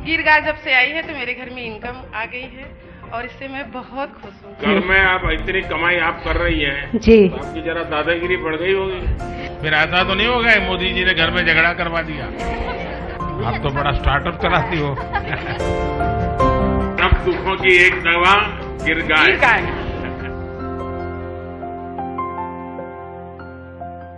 गिर गाय जब से आई है तो मेरे घर में इनकम आ गई है और इससे मैं बहुत खुश हूँ। घर में आप इतनी कमाई आप कर रही हैं जी, तो आपकी जरा दादागिरी बढ़ गई होगी। फिर ऐसा तो नहीं होगा कि मोदी जी ने घर में झगड़ा करवा दिया। आप तो बड़ा स्टार्टअप चलाती हो। सब दुखों की एक दवा गिर गाय।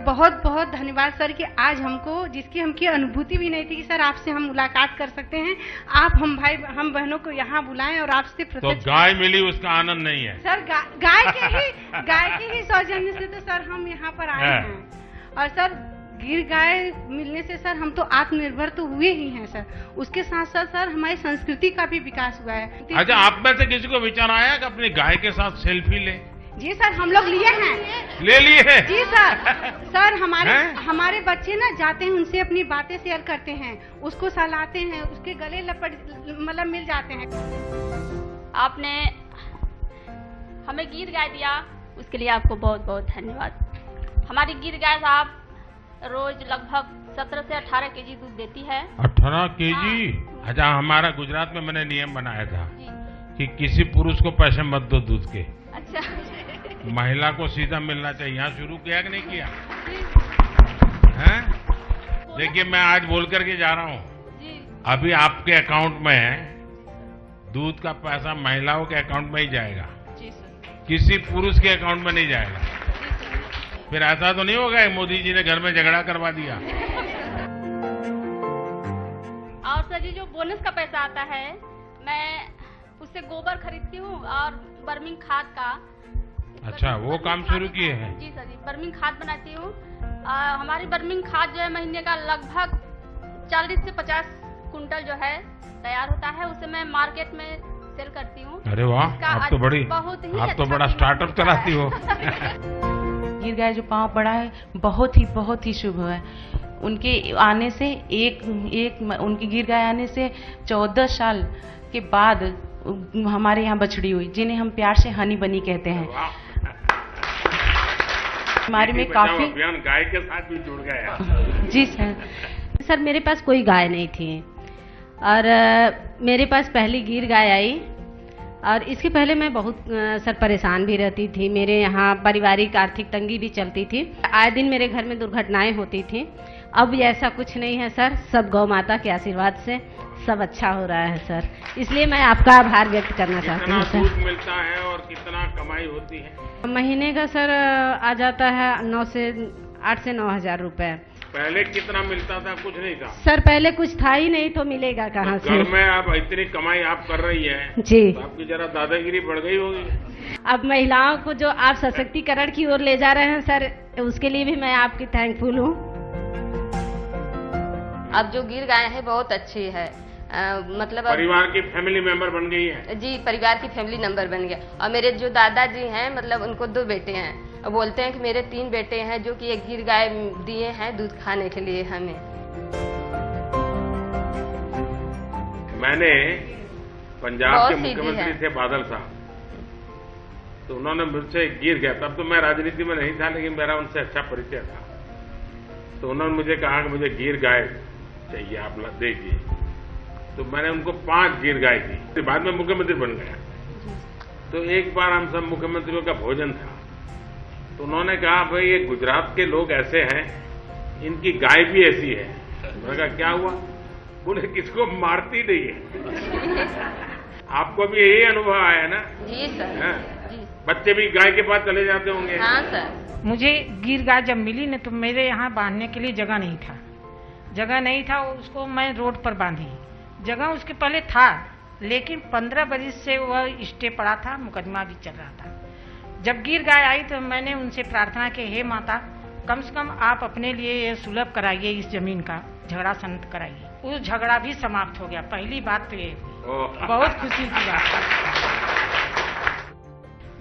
बहुत बहुत धन्यवाद सर कि आज हमको जिसकी हमकी अनुभूति भी नहीं थी कि सर आपसे हम मुलाकात कर सकते हैं, आप हम बहनों को यहाँ बुलाएं और आपसे तो गाय मिली उसका आनंद नहीं है सर। गाय के ही सौजन्य से तो सर हम यहाँ पर आए हैं। और सर गिर गाय मिलने से सर हम तो आत्मनिर्भर तो हुए ही हैं सर, उसके साथ साथ सर हमारी संस्कृति का भी विकास हुआ है। अच्छा, आप में से किसी को विचार आया कि अपनी गाय के साथ सेल्फी ले? जी सर, हम लोग लिए हैं। ले लिए हैं? जी सर हमारे बच्चे ना जाते हैं, उनसे अपनी बातें शेयर करते हैं, उसको सहलाते हैं, उसके गले मतलब मिल जाते हैं। आपने हमें गिर गाय दिया, उसके लिए आपको बहुत बहुत धन्यवाद। हमारी गिर गाय साहब रोज लगभग 17 से 18 केजी दूध देती है। 18 केजी? हाँ। अच्छा, हमारा गुजरात में मैंने नियम बनाया था कि किसी पुरुष को पैसे मत दो दूध के। अच्छा। महिला को सीधा मिलना चाहिए। यहाँ शुरू किया कि नहीं किया? हैं? देखिए, मैं आज बोल करके जा रहा हूँ, अभी आपके अकाउंट में दूध का पैसा महिलाओं के अकाउंट में ही जाएगा, किसी पुरुष के अकाउंट में नहीं जाएगा। फिर ऐसा तो नहीं होगा कि मोदी जी ने घर में झगड़ा करवा दिया। और सर जी, जो बोनस का पैसा आता है, मैं उससे गोबर खरीदती हूँ और बर्मिंग खाद का। अच्छा, वो काम शुरू किए हैं? जी सर जी, बर्मिंग खाद बनाती हूँ। हमारी बर्मिंग खाद जो है महीने का लगभग 40 से 50 कुंटल जो है तैयार होता है, उसे मैं मार्केट में सेल करती हूँ। अरे वाह, आप तो बड़ा स्टार्टअप चलाती हो। गिर गाय जो पाँव पड़ा है बहुत ही शुभ है। उनके आने से उनकी गिर गाय आने से 14 साल के बाद हमारे यहाँ बछड़ी हुई, जिन्हें हम प्यार से हनी बनी कहते हैं। हमारे में काफी गाय के साथ भी जुड़ गया। जी सर, मेरे पास कोई गाय नहीं थी और मेरे पास पहली गिर गाय आई और इसके पहले मैं बहुत सर परेशान भी रहती थी। मेरे यहाँ पारिवारिक आर्थिक तंगी भी चलती थी, आए दिन मेरे घर में दुर्घटनाएं होती थी। अब ऐसा कुछ नहीं है सर, सब गौ माता के आशीर्वाद से सब अच्छा हो रहा है सर, इसलिए मैं आपका आभार व्यक्त करना चाहती हूँ सर। कितना मिलता है और कितना कमाई होती है? महीने का सर आ जाता है 8 से 9 हजार रुपए। पहले कितना मिलता था? कुछ नहीं था सर, पहले कुछ था ही नहीं तो मिलेगा कहाँ से? घर में आप इतनी कमाई आप कर रही हैं जी, तो आपकी जरा दादागिरी बढ़ गई होगी। अब महिलाओं को जो आप सशक्तिकरण की ओर ले जा रहे हैं सर, उसके लिए भी मैं आपकी थैंकफुल हूँ। अब जो गिर गाय है बहुत अच्छी है, मतलब परिवार की फैमिली मेंबर बन गई है। जी, परिवार की फैमिली नंबर बन गया। और मेरे जो दादाजी हैं, मतलब उनको 2 बेटे हैं और बोलते हैं कि मेरे 3 बेटे हैं जो कि एक गिर गाय दिए हैं दूध खाने के लिए हमें। मैंने पंजाब के मुख्यमंत्री थे बादल साहब, तो उन्होंने मुझसे गिर गया, तब तो मैं राजनीति में नहीं था लेकिन मेरा उनसे अच्छा परिचय था, तो उन्होंने मुझे कहा कि मुझे गिर गाय चाहिए, आप दीजिए। तो मैंने उनको 5 गिर गाय दी। बाद में मुख्यमंत्री बन गया। तो एक बार हम सब मुख्यमंत्रियों का भोजन था, तो उन्होंने कहा भाई ये गुजरात के लोग ऐसे हैं, इनकी गाय भी ऐसी है। मैंने कहा क्या हुआ? बोले किसको मारती नहीं है। आपको भी यही अनुभव आया ना? जी सर। जी। बच्चे भी गाय के पास चले जाते होंगे? हाँ सर। मुझे गिर गाय जब मिली न तो मेरे यहाँ बांधने के लिए जगह नहीं था, उसको मैं रोड पर बांधी। जगह उसके पहले था लेकिन 15 बरस से वह स्टे पड़ा था, मुकदमा भी चल रहा था। जब गिर गाय आई तो मैंने उनसे प्रार्थना की, हे माता, कम से कम आप अपने लिए ये सुलभ कराइए, इस जमीन का झगड़ा शांत कराइए। उस झगड़ा भी समाप्त हो गया। पहली बात तो ये बहुत खुशी की बात।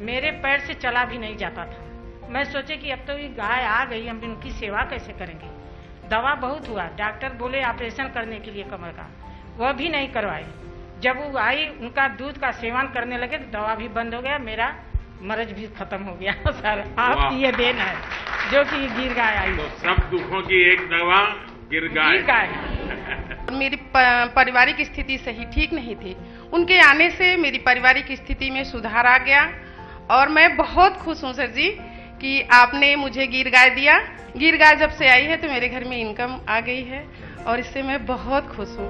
मेरे पैर से चला भी नहीं जाता था। मैं सोचे कि अब तो ये गाय आ गई, हम इनकी सेवा कैसे करेंगे। दवा बहुत हुआ, डॉक्टर बोले ऑपरेशन करने के लिए कमर का, वह भी नहीं करवाए। जब वो आई, उनका दूध का सेवन करने लगे तो दवा भी बंद हो गया, मेरा मर्ज भी खत्म हो गया। सर, आपकी ये देन है जो कि गिर गाय आई। तो सब दुखों की एक दवा गिर गाय। मेरी पारिवारिक स्थिति सही ठीक नहीं थी। उनके आने से मेरी पारिवारिक स्थिति में सुधार आ गया और मैं बहुत खुश हूँ सर जी कि आपने मुझे गिर गाय दिया। गिर गाय जब से आई है तो मेरे घर में इनकम आ गई है और इससे मैं बहुत खुश हूँ।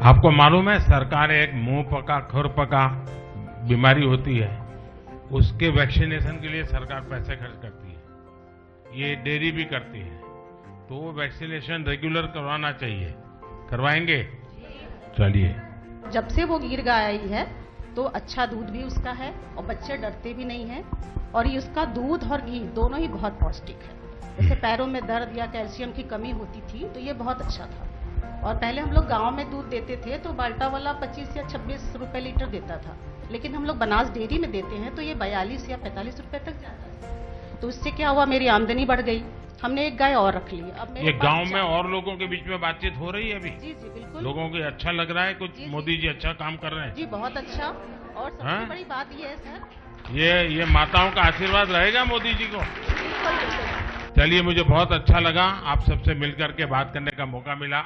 आपको मालूम है सरकार एक मुंह पका खुर पका बीमारी होती है, उसके वैक्सीनेशन के लिए सरकार पैसे खर्च करती है, ये डेयरी भी करती है, तो वो वैक्सीनेशन रेगुलर करवाना चाहिए। करवाएंगे? चलिए। जब से वो गिर गाय आई है तो अच्छा दूध भी उसका है और बच्चे डरते भी नहीं हैं और ये उसका दूध और घी दोनों ही बहुत पौष्टिक है। जैसे पैरों में दर्द या कैल्शियम की कमी होती थी तो ये बहुत अच्छा था। और पहले हम लोग गांव में दूध देते थे तो बाल्टा वाला 25 या 26 रुपए लीटर देता था, लेकिन हम लोग बनास डेयरी में देते हैं तो ये 42 या 45 रुपए तक जाता है। तो इससे क्या हुआ, मेरी आमदनी बढ़ गई। हमने एक गाय और रख ली। अब ये गांव में और लोगों के बीच में बातचीत हो रही है अभी? जी जी बिल्कुल। लोगों को अच्छा लग रहा है कुछ? जी, मोदी जी अच्छा काम कर रहे हैं जी, बहुत अच्छा। और सबसे बड़ी बात ये है सर, ये माताओं का आशीर्वाद रहेगा मोदी जी को। चलिए, मुझे बहुत अच्छा लगा आप सबसे मिलकर के बात करने का मौका मिला।